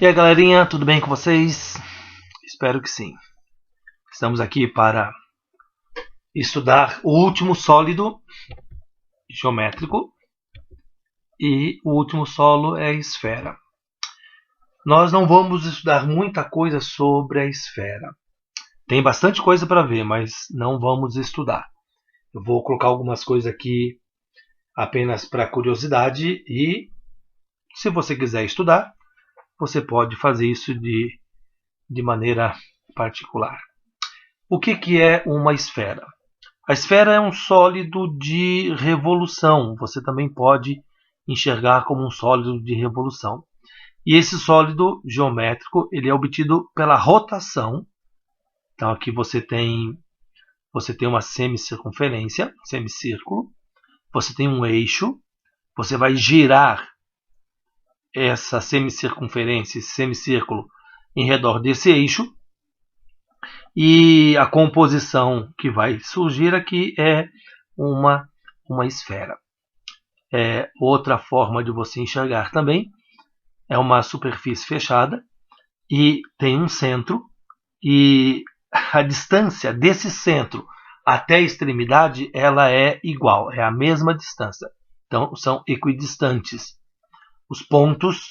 E aí, galerinha, tudo bem com vocês? Espero que sim. Estamos aqui para estudar o último sólido geométrico e o último solo é a esfera. Nós não vamos estudar muita coisa sobre a esfera. Tem bastante coisa para ver, mas não vamos estudar. Eu vou colocar algumas coisas aqui apenas para curiosidade e, se você quiser estudar, você pode fazer isso de maneira particular. O que é uma esfera? A esfera é um sólido de revolução. Você também pode enxergar como um sólido de revolução. E esse sólido geométrico ele é obtido pela rotação. Então aqui você tem uma semicircunferência, semicírculo. Você tem um eixo. Você vai girar essa semicircunferência, esse semicírculo, em redor desse eixo. E a composição que vai surgir aqui é uma esfera. Outra forma de você enxergar também é uma superfície fechada e tem um centro, e a distância desse centro até a extremidade ela é igual, é a mesma distância. Então são equidistantes. Os pontos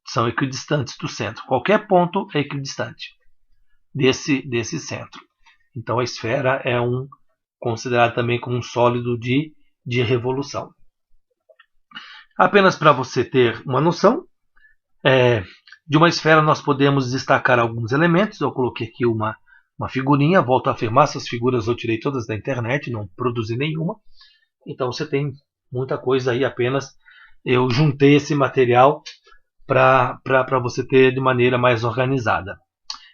são equidistantes do centro. Qualquer ponto é equidistante desse centro. Então a esfera é considerado também como um sólido de revolução. Apenas para você ter uma noção, de uma esfera nós podemos destacar alguns elementos. Eu coloquei aqui uma figurinha, volto a afirmar, essas figuras eu tirei todas da internet, não produzi nenhuma. Então você tem muita coisa aí, apenas eu juntei esse material para você ter de maneira mais organizada.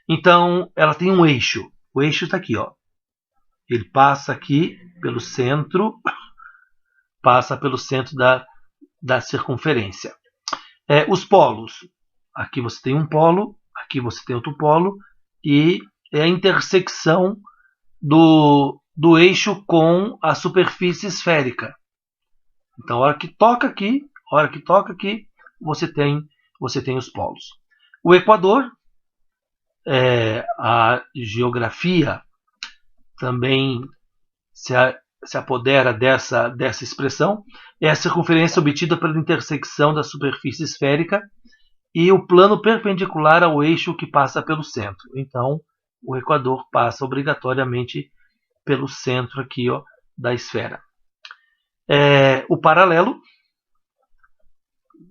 Então ela tem um eixo, o eixo está aqui, ó. Ele passa aqui pelo centro, da circunferência. Os polos, aqui você tem um polo, aqui você tem outro polo, e é a intersecção do eixo com a superfície esférica. Então, a hora que toca aqui, você tem os polos. O equador, a geografia também se apodera dessa expressão, é a circunferência obtida pela intersecção da superfície esférica e o plano perpendicular ao eixo que passa pelo centro. Então, o equador passa obrigatoriamente pelo centro aqui, ó, da esfera. O paralelo,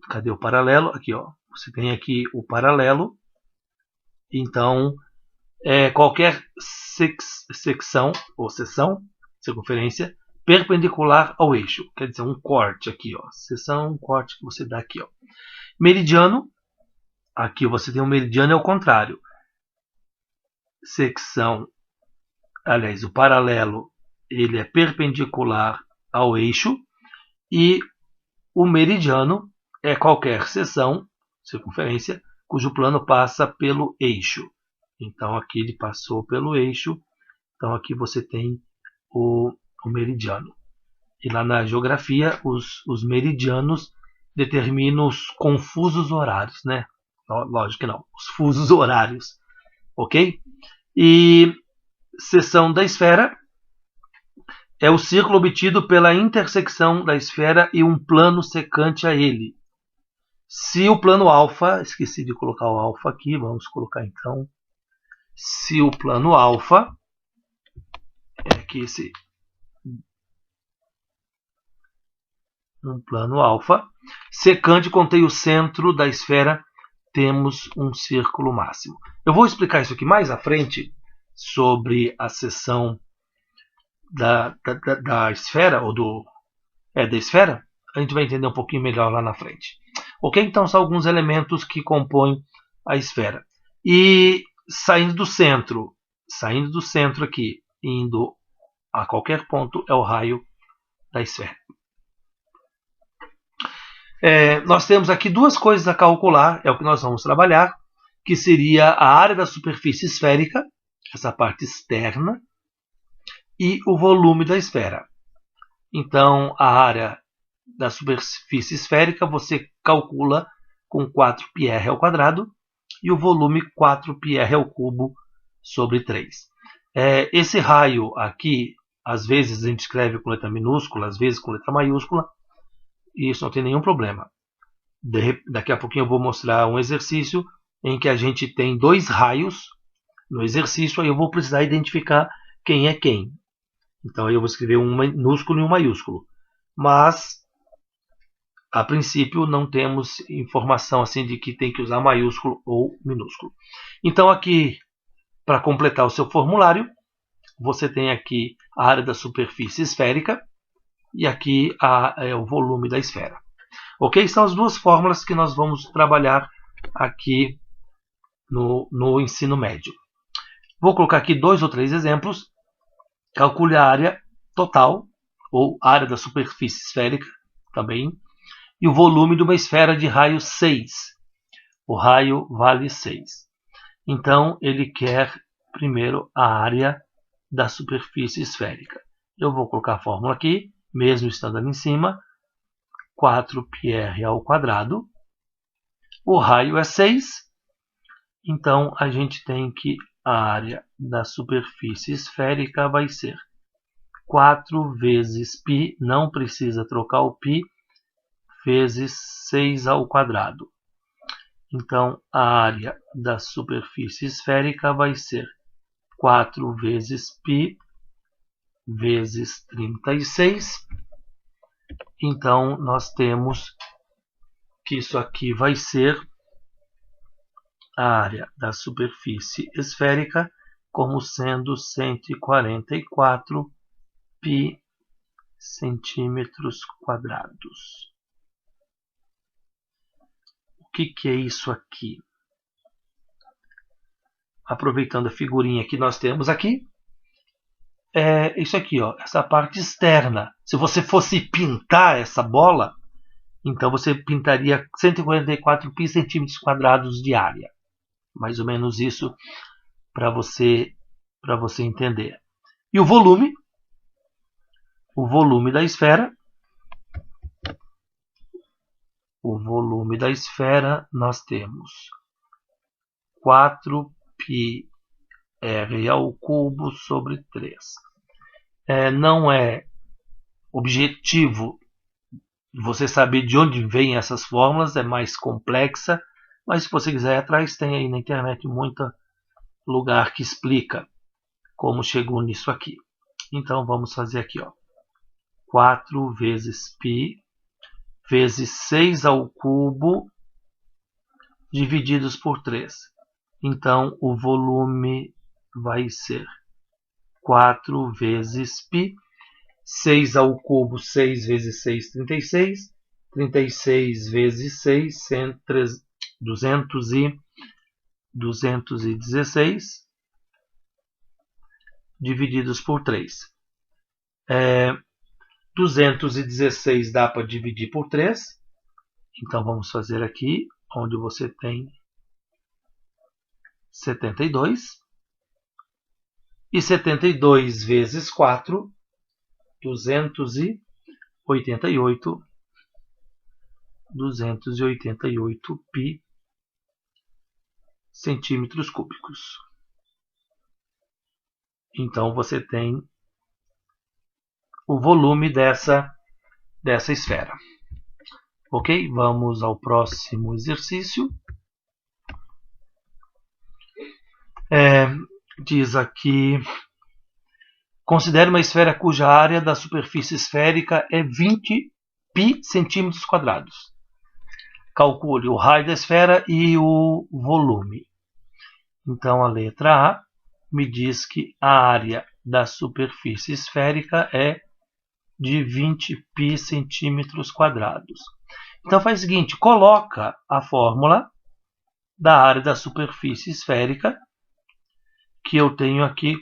cadê o paralelo? Aqui, ó. Você tem aqui o paralelo. Então, qualquer secção ou seção, circunferência, perpendicular ao eixo. Quer dizer, um corte aqui, ó. Seção, um corte que você dá aqui, ó. Meridiano, aqui você tem um meridiano, é o contrário. Secção, aliás, o paralelo, ele é perpendicular ao eixo, e o meridiano é qualquer seção, circunferência, cujo plano passa pelo eixo. Então aqui ele passou pelo eixo, então aqui você tem o meridiano. E lá na geografia, os meridianos determinam os confusos horários, né? Lógico que não, os fusos horários, ok? E seção da esfera é o círculo obtido pela intersecção da esfera e um plano secante a ele. Se o plano alfa, esqueci de colocar o alfa aqui, vamos colocar então. Se o plano alfa que esse um plano alfa secante contém o centro da esfera, temos um círculo máximo. Eu vou explicar isso aqui mais à frente sobre a seção da esfera, ou da esfera. A gente vai entender um pouquinho melhor lá na frente. Ok? Então são alguns elementos que compõem a esfera. E saindo do centro aqui, indo a qualquer ponto, é o raio da esfera. Nós temos aqui duas coisas a calcular, é o que nós vamos trabalhar, que seria a área da superfície esférica, essa parte externa, e o volume da esfera. Então, a área da superfície esférica você calcula com 4πr ao quadrado e o volume 4πr ao cubo sobre 3. Esse raio aqui, às vezes a gente escreve com letra minúscula, às vezes com letra maiúscula, e isso não tem nenhum problema. Daqui a pouquinho eu vou mostrar um exercício em que a gente tem dois raios no exercício, aí eu vou precisar identificar quem é quem. Então aí eu vou escrever um minúsculo e um maiúsculo. Mas, a princípio, não temos informação assim de que tem que usar maiúsculo ou minúsculo. Então aqui, para completar o seu formulário, você tem aqui a área da superfície esférica e aqui o volume da esfera. Ok? São as duas fórmulas que nós vamos trabalhar aqui no ensino médio. Vou colocar aqui 2 ou 3 exemplos. Calcule a área total, ou área da superfície esférica também, e o volume de uma esfera de raio 6. O raio vale 6. Então, ele quer primeiro a área da superfície esférica. Eu vou colocar a fórmula aqui, mesmo estando ali em cima, 4πr ao quadrado. O raio é 6, então a gente tem que a área da superfície esférica vai ser 4 vezes π, não precisa trocar o π, vezes 6 ao quadrado. Então, a área da superfície esférica vai ser 4 vezes π vezes 36. Então, nós temos que isso aqui vai ser a área da superfície esférica como sendo 144 π centímetros quadrados. O que é isso aqui? Aproveitando a figurinha que nós temos aqui, isso aqui, ó, essa parte externa. Se você fosse pintar essa bola, então você pintaria 144 π centímetros quadrados de área. Mais ou menos isso para você entender. E o volume da esfera. O volume da esfera nós temos 4πr ao cubo sobre 3. Não é objetivo você saber de onde vêm essas fórmulas, é mais complexa, mas se você quiser ir atrás, tem aí na internet muito lugar que explica como chegou nisso aqui. Então vamos fazer aqui, ó, 4 vezes π vezes 6 ao cubo divididos por 3. Então o volume vai ser 4 vezes π, 6 ao cubo, 6 vezes 6, 36, 36 vezes 6, 216, divididos por 3. 216 dá para dividir por 3, então vamos fazer aqui, onde você tem 72, e 72 vezes 4, 288 π centímetros cúbicos. Então você tem o volume dessa esfera. Ok? Vamos ao próximo exercício. Diz aqui: considere uma esfera cuja área da superfície esférica é 20 π centímetros quadrados. Calcule o raio da esfera e o volume. Então, a letra A me diz que a área da superfície esférica é de 20 π centímetros quadrados. Então, faz o seguinte, coloca a fórmula da área da superfície esférica, que eu tenho aqui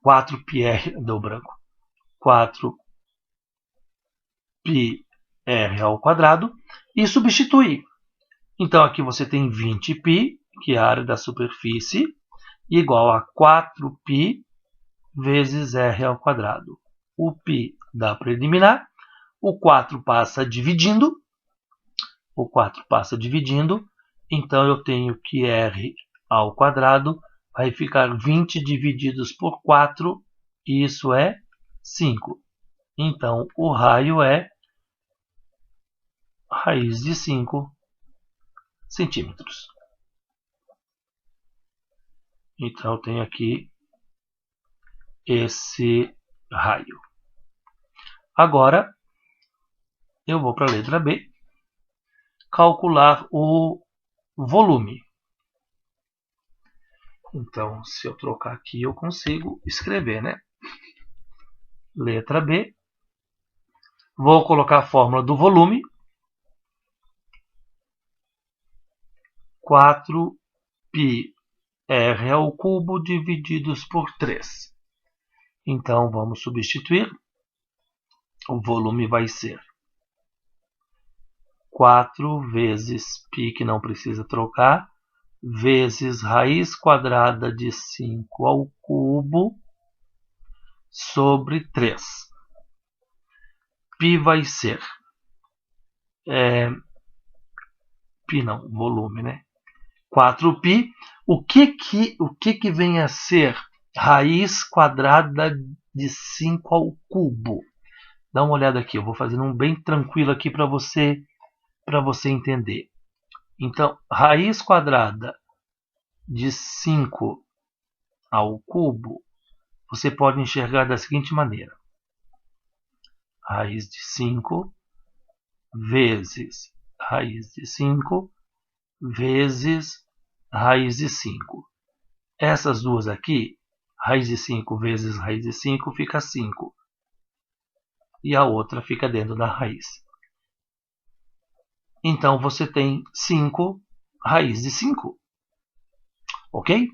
4πr, deu branco, 4πr ao quadrado, e substituir. Então, aqui você tem 20 π, que é a área da superfície, igual a 4π vezes r ao quadrado. O π dá para eliminar, o 4 passa dividindo, o 4 passa dividindo, então eu tenho que r ao quadrado vai ficar 20 divididos por 4, e isso é 5. Então, o raio é raiz de 5 centímetros. Então, eu tenho aqui esse raio. Agora, eu vou para a letra B, calcular o volume. Então, se eu trocar aqui, eu consigo escrever, né? Letra B. Vou colocar a fórmula do volume. 4πr ao cubo divididos por 3. Então, vamos substituir. O volume vai ser 4 vezes π, que não precisa trocar, vezes raiz quadrada de 5 ao cubo sobre 3. π vai ser volume, né? 4π. O que vem a ser raiz quadrada de 5 ao cubo? Dá uma olhada aqui, eu vou fazendo um bem tranquilo aqui para você entender. Então, raiz quadrada de 5 ao cubo, você pode enxergar da seguinte maneira. Raiz de 5 vezes raiz de 5 vezes raiz de 5. Essas duas aqui, raiz de 5 vezes raiz de 5, fica 5. E a outra fica dentro da raiz. Então, você tem 5 raiz de 5. Ok?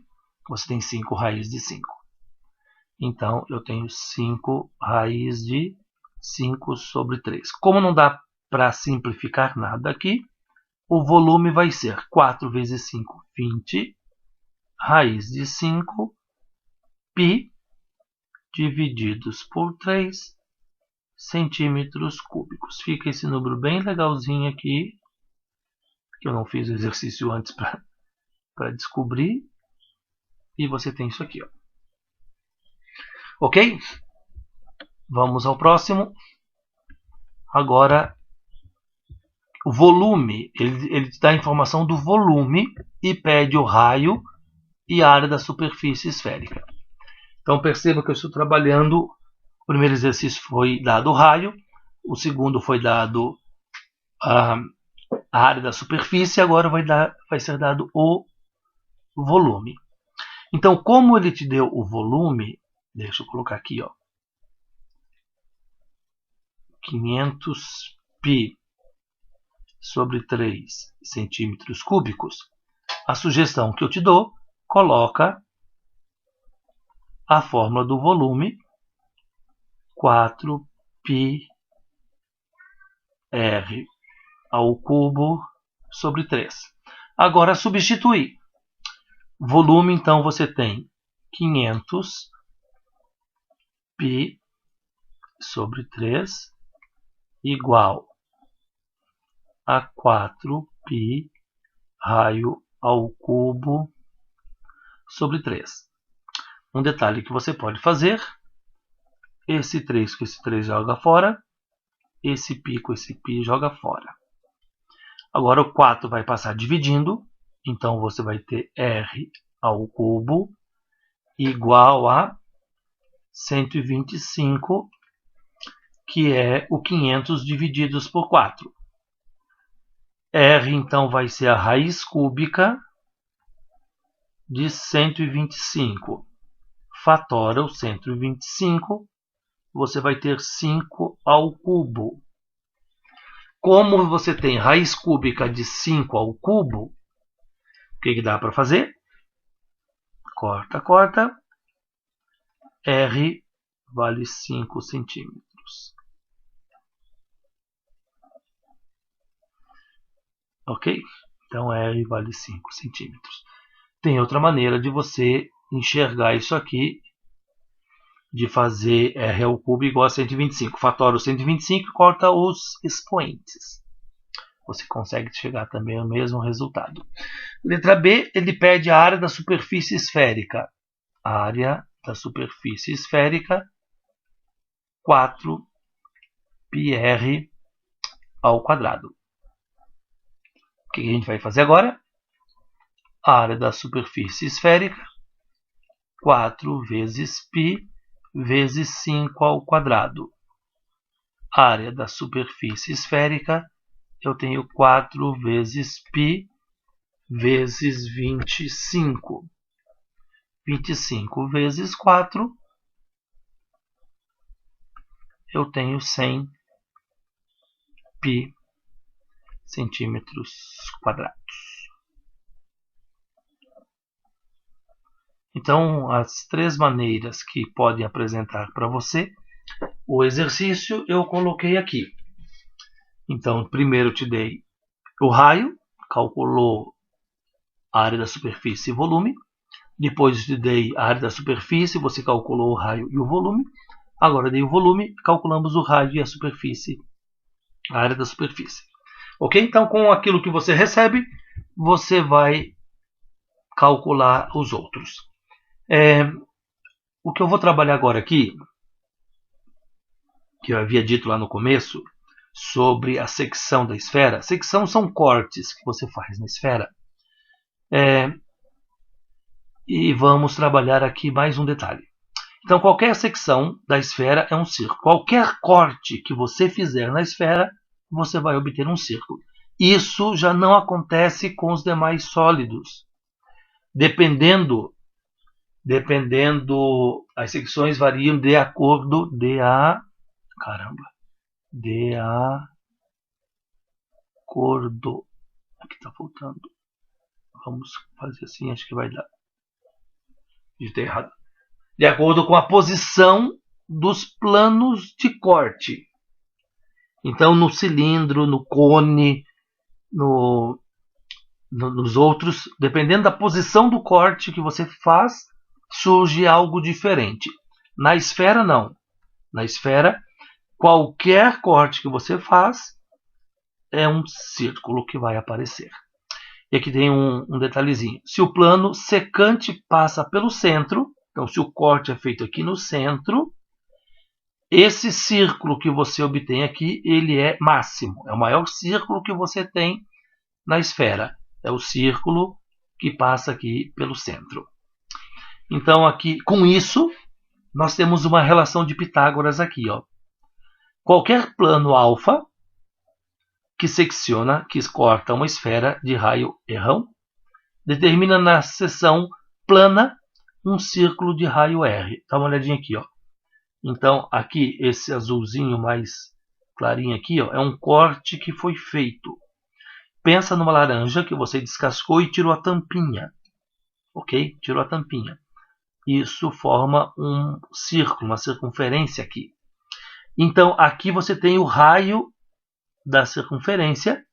Você tem 5 raiz de 5. Então, eu tenho 5 raiz de 5 sobre 3. Como não dá para simplificar nada aqui, o volume vai ser 4 vezes 5, 20, raiz de 5, π, divididos por 3, centímetros cúbicos. Fica esse número bem legalzinho aqui, que eu não fiz o exercício antes para descobrir. E você tem isso aqui, ó. Ok? Vamos ao próximo. Agora, o volume. Ele te dá a informação do volume e pede o raio e a área da superfície esférica. Então, perceba que eu estou trabalhando. O primeiro exercício foi dado o raio. O segundo foi dado a área da superfície. Agora vai ser dado o volume. Então, como ele te deu o volume, deixa eu colocar aqui, ó, 500π sobre 3 centímetros cúbicos, a sugestão que eu te dou, coloca a fórmula do volume, 4πr ao cubo sobre 3. Agora, substituir. Volume, então, você tem 500π sobre 3 igual a 4π raio ao cubo sobre 3. Um detalhe que você pode fazer, esse 3 com esse 3 joga fora, esse π com esse π joga fora. Agora o 4 vai passar dividindo, então você vai ter r ao cubo igual a 125, que é o 500 divididos por 4. R, então, vai ser a raiz cúbica de 125. Fatora o 125, você vai ter 5 ao cubo. Como você tem raiz cúbica de 5 ao cubo, o que dá para fazer? Corta, corta. R vale 5 centímetros. Ok? Então, R vale 5 centímetros. Tem outra maneira de você enxergar isso aqui, de fazer R ao cubo igual a 125. Fatora o 125 e corta os expoentes. você consegue chegar também ao mesmo resultado. Letra B, ele pede a área da superfície esférica. Área da superfície esférica, 4 πr ao quadrado. O que a gente vai fazer agora? A área da superfície esférica, 4 vezes π vezes 5 ao quadrado. Área da superfície esférica, eu tenho 4 vezes π vezes 25. 25 vezes 4, eu tenho 100 π centímetros quadrados. Então, as três maneiras que podem apresentar para você o exercício eu coloquei aqui. Então, primeiro eu te dei o raio, calculou a área da superfície e volume. Depois eu te dei a área da superfície, você calculou o raio e o volume. Agora eu dei o volume, calculamos o raio e a superfície, a área da superfície. Ok? Então, com aquilo que você recebe, você vai calcular os outros. O que eu vou trabalhar agora aqui, que eu havia dito lá no começo, sobre a secção da esfera. Secção são cortes que você faz na esfera. E vamos trabalhar aqui mais um detalhe. Então, qualquer secção da esfera é um círculo. Qualquer corte que você fizer na esfera, você vai obter um círculo. Isso já não acontece com os demais sólidos. Dependendo, as secções variam de acordo de acordo. Aqui está faltando. Vamos fazer assim, acho que vai dar. Está errado. De acordo com a posição dos planos de corte. Então, no cilindro, no cone, nos outros, dependendo da posição do corte que você faz, surge algo diferente. Na esfera, não. Na esfera, qualquer corte que você faz é um círculo que vai aparecer. E aqui tem um detalhezinho. Se o plano secante passa pelo centro, então se o corte é feito aqui no centro, esse círculo que você obtém aqui, ele é máximo. É o maior círculo que você tem na esfera. É o círculo que passa aqui pelo centro. Então, aqui, com isso, nós temos uma relação de Pitágoras aqui. Ó. Qualquer plano alfa que secciona, que corta uma esfera de raio R, determina na seção plana um círculo de raio R. Dá uma olhadinha aqui. Ó. Então, aqui, esse azulzinho mais clarinho aqui, ó, é um corte que foi feito. Pensa numa laranja que você descascou e tirou a tampinha. Ok? Tirou a tampinha. Isso forma um círculo, uma circunferência aqui. Então, aqui você tem o raio da circunferência,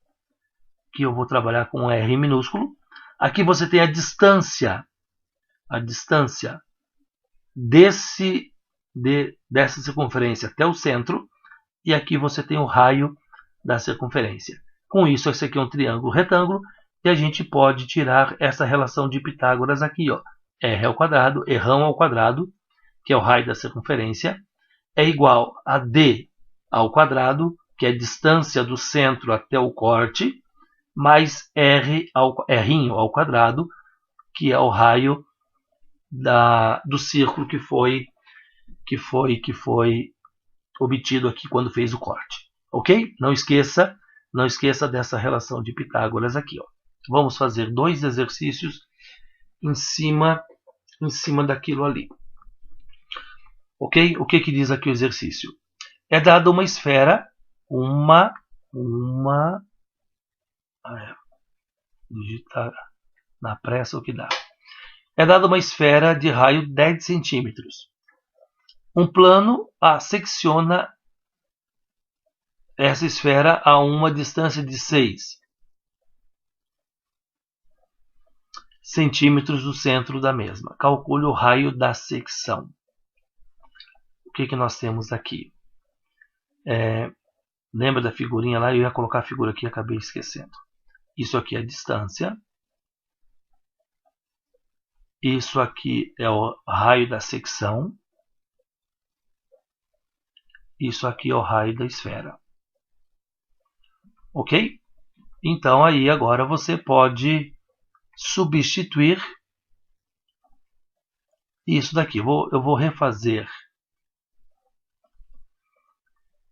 que eu vou trabalhar com R minúsculo. Aqui você tem a distância dessa circunferência até o centro. E aqui você tem o raio da circunferência. Com isso, esse aqui é um triângulo retângulo. E a gente pode tirar essa relação de Pitágoras aqui. Ó. R ao quadrado, R ao quadrado, que é o raio da circunferência, é igual a D ao quadrado, que é a distância do centro até o corte, mais R ao quadrado, que é o raio do círculo que foi obtido aqui quando fez o corte. Ok? Não esqueça dessa relação de Pitágoras aqui. Ó. Vamos fazer 2 exercícios em cima daquilo ali. Ok? O que diz aqui o exercício? É dada uma esfera, digitar na pressa o que dá. É dada uma esfera de raio 10 centímetros. Um plano secciona essa esfera a uma distância de 6 centímetros do centro da mesma. Calcule o raio da secção. O que nós temos aqui? Lembra da figurinha lá? Eu ia colocar a figura aqui e acabei esquecendo. Isso aqui é a distância. Isso aqui é o raio da secção. Isso aqui é o raio da esfera. Ok? Então aí agora você pode substituir isso daqui. Eu vou refazer.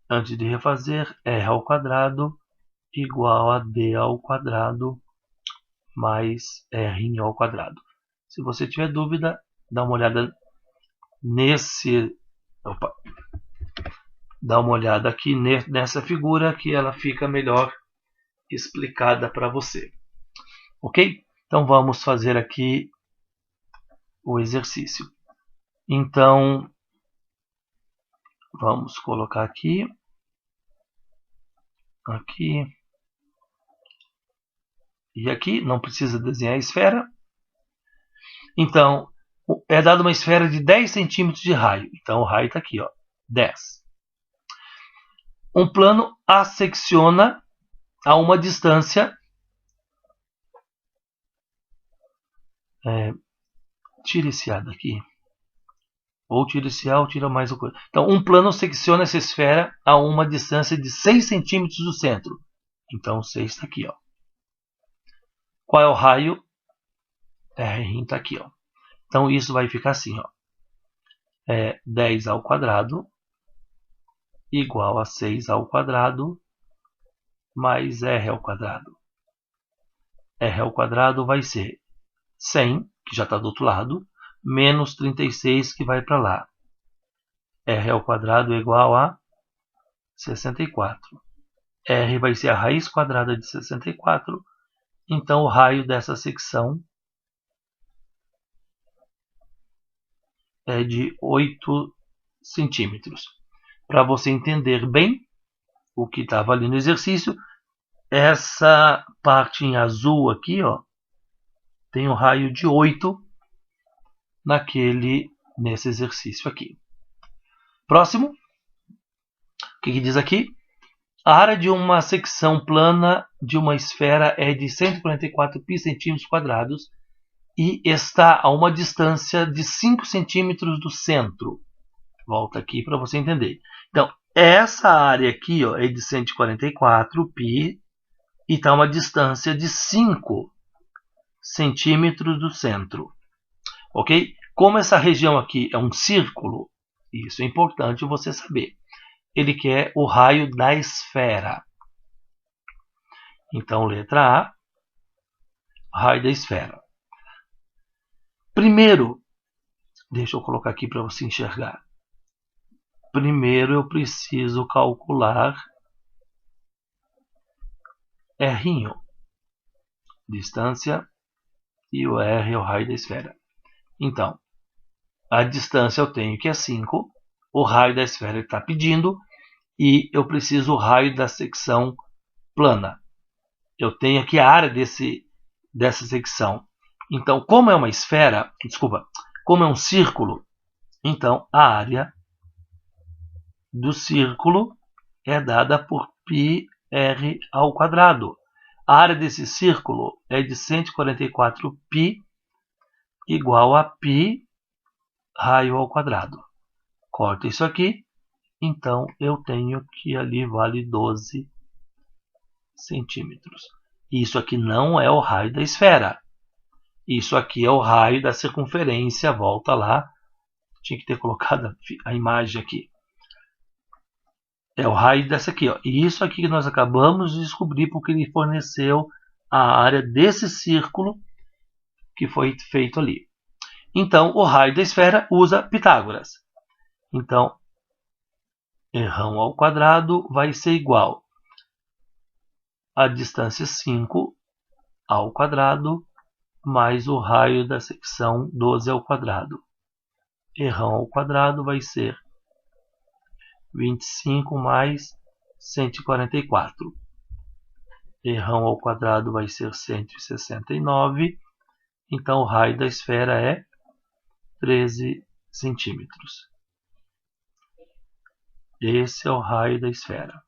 Antes de refazer, r ao quadrado igual a d ao quadrado mais r ao quadrado. Se você tiver dúvida, dá uma olhada nesse... Opa. Dá uma olhada aqui nessa figura que ela fica melhor explicada para você. Ok? Então vamos fazer aqui o exercício. Então, vamos colocar aqui. Aqui. E aqui, não precisa desenhar a esfera. Então, é dada uma esfera de 10 centímetros de raio. Então, o raio está aqui, ó, 10. Um plano assecciona a uma distância... tira esse A daqui. Ou tira esse A ou tira mais uma coisa. Então, um plano secciona essa esfera a uma distância de 6 centímetros do centro. Então, 6 está aqui, ó. Qual é o raio? R está aqui, ó. Então, isso vai ficar assim, ó. 10 ao quadrado igual a 6 ao quadrado mais r ao quadrado. R ao quadrado vai ser 100, que já está do outro lado, menos 36, que vai para lá. R ao quadrado é igual a 64. R vai ser a raiz quadrada de 64. Então, o raio dessa secção é de 8 centímetros. Para você entender bem o que estava ali no exercício, essa parte em azul aqui, ó, tem um raio de 8 nesse exercício aqui. Próximo. O que diz aqui? A área de uma secção plana de uma esfera é de 144 π centímetros quadrados e está a uma distância de 5 centímetros do centro. Volta aqui para você entender. Então, essa área aqui, ó, é de 144 π e está a uma distância de 5 centímetros do centro. Ok? Como essa região aqui é um círculo, isso é importante você saber. Ele quer o raio da esfera. Então, letra A, raio da esfera. Primeiro, deixa eu colocar aqui para você enxergar. Primeiro eu preciso calcular R', distância, e o R é o raio da esfera. Então, a distância eu tenho que é 5, o raio da esfera está pedindo, e eu preciso o raio da secção plana. Eu tenho aqui a área dessa secção. Então, como é uma esfera, como é um círculo, então a área do círculo é dada por πr ao quadrado. A área desse círculo é de 144 π igual a π raio ao quadrado. Corta isso aqui, então eu tenho que ali vale 12 centímetros. Isso aqui não é o raio da esfera. Isso aqui é o raio da circunferência. Volta lá. Tinha que ter colocado a imagem aqui. É o raio dessa aqui, ó. E isso aqui que nós acabamos de descobrir porque ele forneceu a área desse círculo que foi feito ali. Então, o raio da esfera usa Pitágoras. Então, r ao quadrado vai ser igual a distância 5 ao quadrado mais o raio da secção 12 ao quadrado. R ao quadrado vai ser 25 mais 144. R ao quadrado vai ser 169. Então, o raio da esfera é 13 centímetros. Esse é o raio da esfera.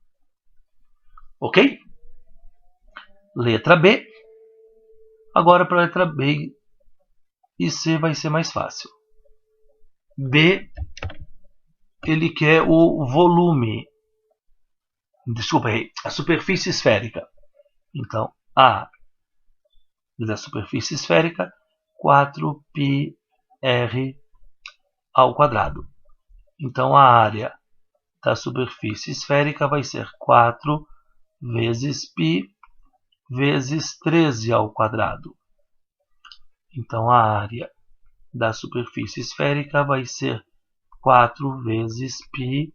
Ok? Letra B. Agora para a letra B e C vai ser mais fácil. B, ele quer o volume. Desculpa aí, a superfície esférica. Então, A da superfície esférica, 4πr ao quadrado. Então, a área da superfície esférica vai ser 4 vezes π vezes 13 ao quadrado. Então, a área da superfície esférica vai ser 4 vezes π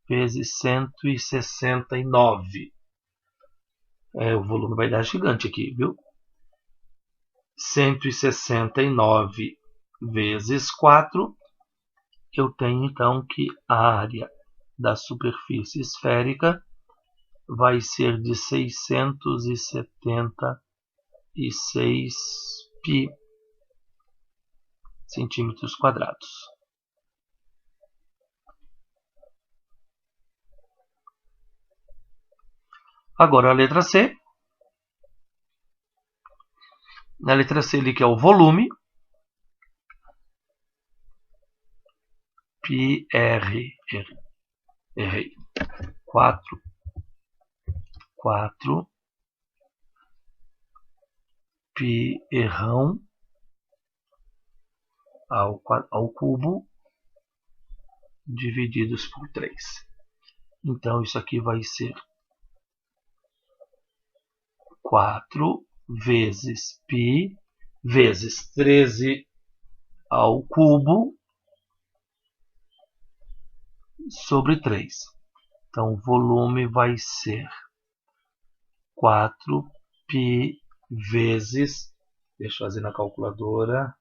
vezes 169. O volume vai dar gigante aqui, viu? 169 vezes 4, eu tenho então que a área da superfície esférica vai ser de 676 π centímetros quadrados. Agora a letra C. Na letra C ele quer o volume. πr, errei. 4 πr ao cubo divididos por 3. Então isso aqui vai ser 4 vezes π vezes 13 ao cubo sobre 3. Então o volume vai ser 4π vezes, deixa eu fazer na calculadora,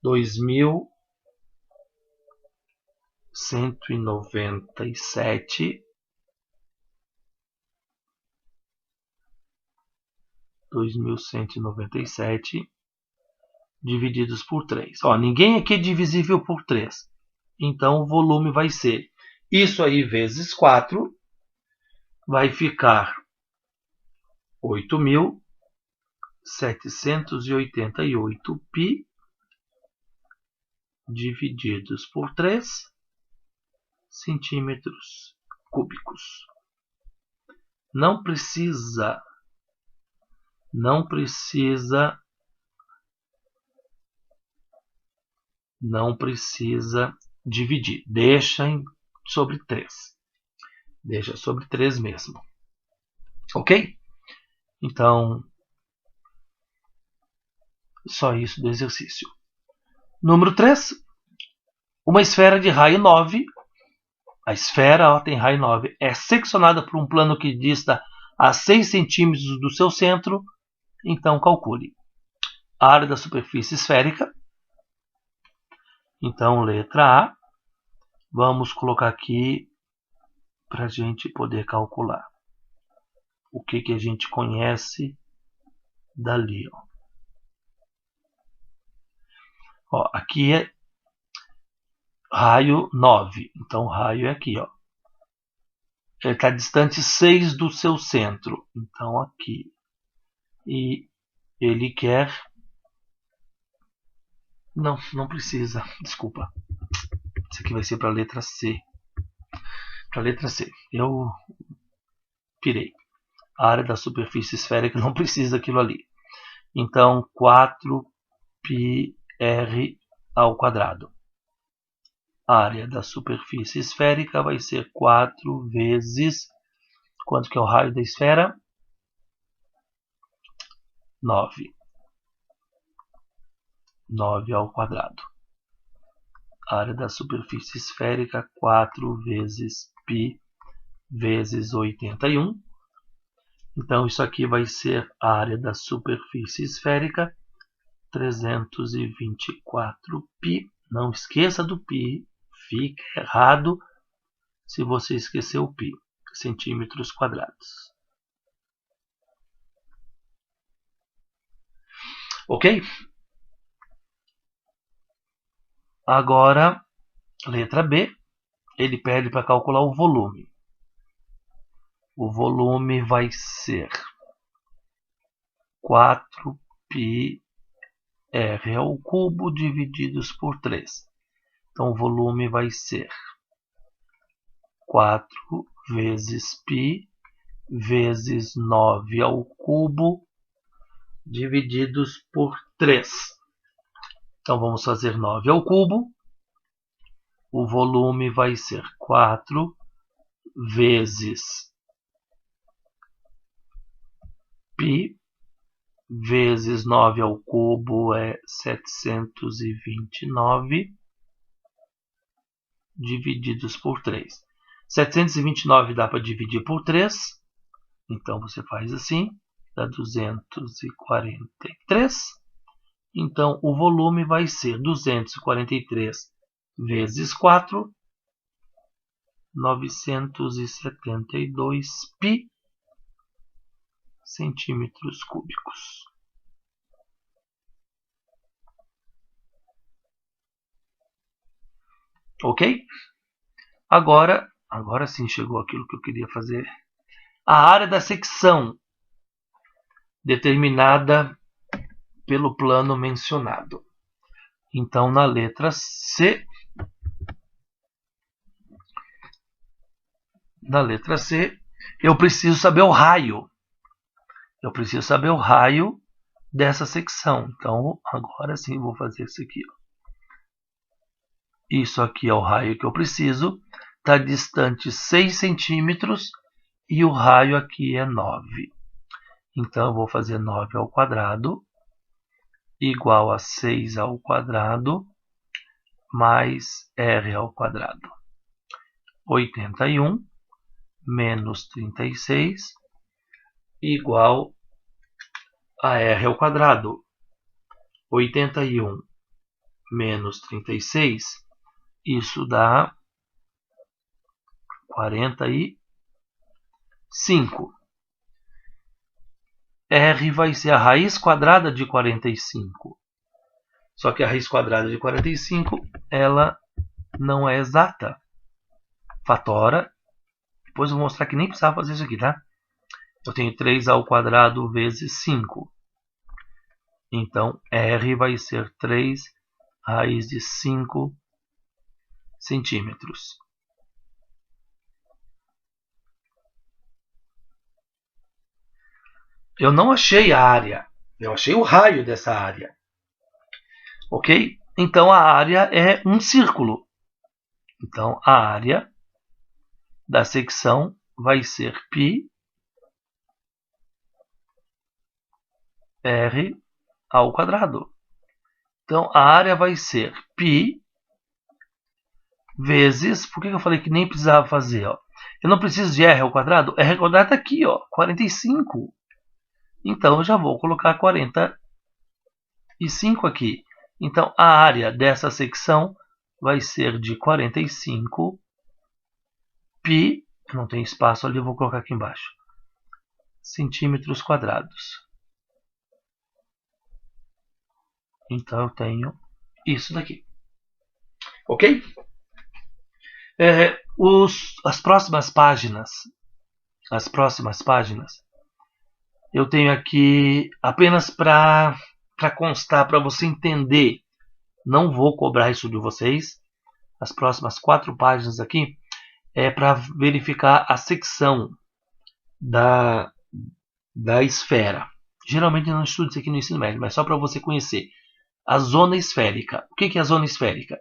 2.197 divididos por 3. Ninguém aqui é divisível por 3. Então o volume vai ser isso aí vezes 4. Vai ficar 8.788 π divididos por 3 centímetros cúbicos. Não precisa dividir. Deixa sobre 3. Deixa sobre 3 mesmo. Ok? Então, só isso do exercício. Número 3. Uma esfera de raio 9. A esfera tem raio 9. É seccionada por um plano que dista a 6 centímetros do seu centro. Então, calcule. A área da superfície esférica. Então, letra A. Vamos colocar aqui para a gente poder calcular. O que a gente conhece dali. Aqui é raio 9. Então, o raio é aqui. Ele está distante 6 do seu centro. Então, aqui. E ele quer... Não precisa. Desculpa. Isso aqui vai ser para a letra C. Para a letra C. Eu pirei. A área da superfície esférica não precisa daquilo ali. Então, 4πr ao quadrado. A área da superfície esférica vai ser 4 vezes... Quanto que é o raio da esfera? 9. 9 ao quadrado. A área da superfície esférica, 4 vezes π vezes 81. Então, isso aqui vai ser a área da superfície esférica, 324π. Não esqueça do π, fica errado se você esquecer o π, centímetros quadrados. Ok? Agora, letra B, ele pede para calcular o volume. o volume vai ser 4πr ao cubo divididos por 3. Então, o volume vai ser 4 vezes π vezes 9 ao cubo divididos por 3. Então, vamos fazer 9 ao cubo. O volume vai ser 4 vezes π vezes 9 ao cubo é 729 divididos por 3. 729 dá para dividir por 3. Então, você faz assim. Dá 243. Então, o volume vai ser 243 vezes 4. 972 π centímetros cúbicos. Ok? Agora sim chegou aquilo que eu queria fazer. A área da secção determinada pelo plano mencionado. Então, na letra C, eu preciso saber o raio. Eu preciso saber o raio dessa secção. Então, agora sim, eu vou fazer isso aqui. Ó. Isso aqui é o raio que eu preciso. Está distante 6 centímetros e o raio aqui é 9. Então, eu vou fazer 9 ao quadrado igual a 6 ao quadrado mais r ao quadrado. 81 menos 36 igual a r ao quadrado. 81 menos 36, isso dá 45. R vai ser a raiz quadrada de 45. Só que a raiz quadrada de 45, ela não é exata. Fatora. Depois eu vou mostrar que nem precisava fazer isso aqui, tá? Eu tenho 3 ao quadrado vezes 5. Então, R vai ser 3 raiz de 5 centímetros. Eu não achei a área. Eu achei o raio dessa área. Ok? Então, a área é um círculo. Então, a área da secção vai ser πr ao quadrado. Então, a área vai ser π vezes... Por que eu falei que nem precisava fazer? Ó? Eu não preciso de r ao quadrado. R ao quadrado está aqui, ó, 45. Então, eu já vou colocar 45 aqui. Então, a área dessa secção vai ser de 45 π, não tem espaço ali, eu vou colocar aqui embaixo, centímetros quadrados. Então, eu tenho isso daqui. Ok? As próximas páginas, eu tenho aqui apenas para constar, para você entender. Não vou cobrar isso de vocês. As próximas 4 páginas aqui é para verificar a secção da esfera. Geralmente eu não estudo isso aqui no ensino médio, mas só para você conhecer. A zona esférica. O que é a zona esférica?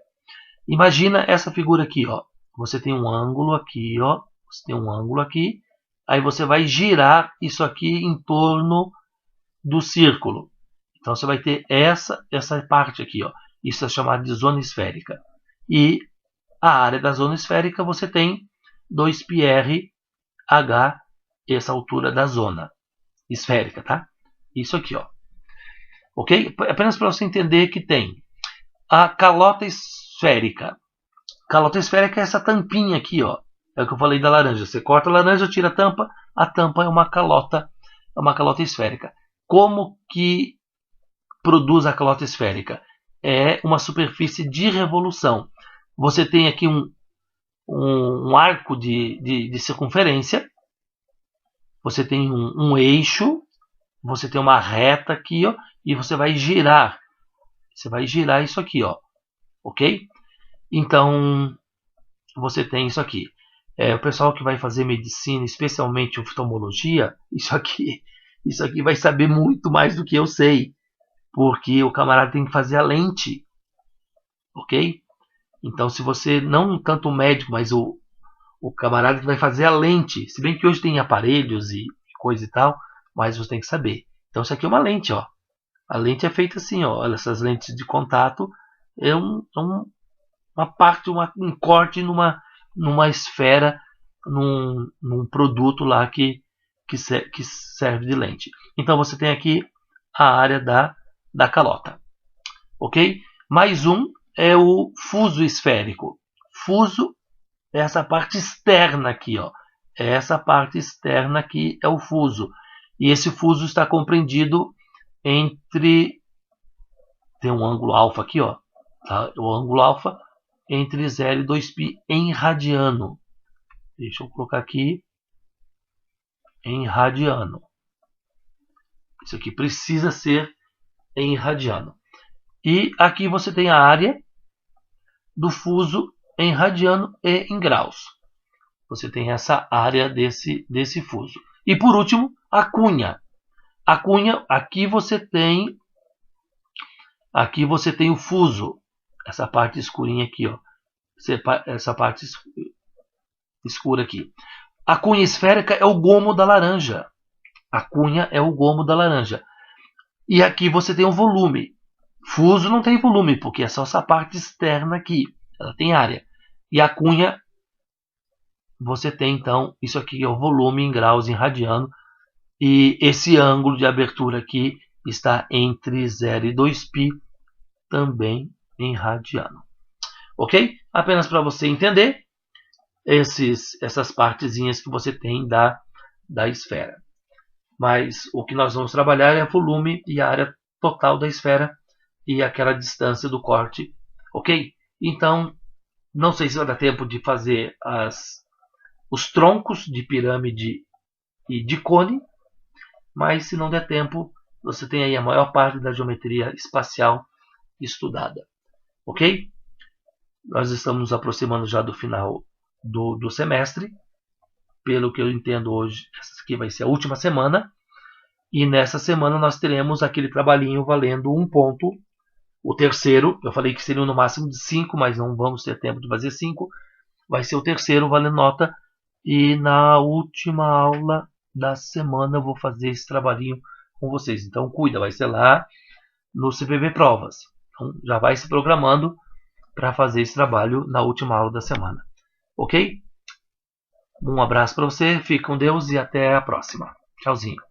Imagina essa figura aqui, ó. Você tem um ângulo aqui, ó. Você tem um ângulo aqui. Aí você vai girar isso aqui em torno do círculo. Então você vai ter essa parte aqui, ó. Isso é chamado de zona esférica. E a área da zona esférica você tem 2πr h, essa altura da zona esférica, tá? Isso aqui, ó. Ok? Apenas para você entender que tem a calota esférica. Calota esférica é essa tampinha aqui, ó. É o que eu falei da laranja. Você corta a laranja, tira a tampa é uma calota esférica. Como que produz a calota esférica? É uma superfície de revolução. Você tem aqui um arco de circunferência você tem um eixo, você tem uma reta aqui, ó, e você vai girar. Você vai girar isso aqui, ó, ok? Então, você tem isso aqui. O pessoal que vai fazer medicina, especialmente oftalmologia, isso aqui vai saber muito mais do que eu sei, porque o camarada tem que fazer a lente, ok? Então, se você, não tanto o médico, mas o camarada que vai fazer a lente, se bem que hoje tem aparelhos e coisa e tal, mas você tem que saber. Então, isso aqui é uma lente, ó. A lente é feita assim, ó. Olha, essas lentes de contato é uma parte, um corte numa esfera, num produto lá que serve de lente. Então, você tem aqui a área da calota, ok? Mais um é o fuso esférico. Fuso é essa parte externa aqui, ó. Essa parte externa aqui é o fuso. E esse fuso está compreendido entre... Tem um ângulo alfa aqui, ó. Tá? O ângulo alfa entre 0 e 2π em radiano. Deixa eu colocar aqui em radiano. Isso aqui precisa ser em radiano. E aqui você tem a área do fuso em radiano e em graus. Você tem essa área desse fuso. E por último, a cunha. A cunha, aqui você tem o fuso. Essa parte escurinha aqui, ó. Essa parte escura aqui. A cunha esférica é o gomo da laranja. A cunha é o gomo da laranja. E aqui você tem o volume. Fuso não tem volume, porque é só essa parte externa aqui. Ela tem área. E a cunha, você tem então, isso aqui é o volume em graus, em radiano. E esse ângulo de abertura aqui está entre 0 e 2π, também em radiano. Ok? Apenas para você entender essas partezinhas que você tem da esfera. Mas o que nós vamos trabalhar é volume e a área total da esfera e aquela distância do corte. Ok? Então, não sei se vai dar tempo de fazer os troncos de pirâmide e de cone, mas se não der tempo, você tem aí a maior parte da geometria espacial estudada. Ok? Nós estamos nos aproximando já do final do semestre. Pelo que eu entendo hoje, essa aqui vai ser a última semana. E nessa semana nós teremos aquele trabalhinho valendo 1 ponto. O terceiro, eu falei que seria no máximo de 5, mas não vamos ter tempo de fazer 5. Vai ser o terceiro valendo nota. E na última aula da semana eu vou fazer esse trabalhinho com vocês. Então cuida, vai ser lá no CPB Provas. Então já vai se programando para fazer esse trabalho na última aula da semana. Ok? Um abraço para você, fique com Deus e até a próxima. Tchauzinho.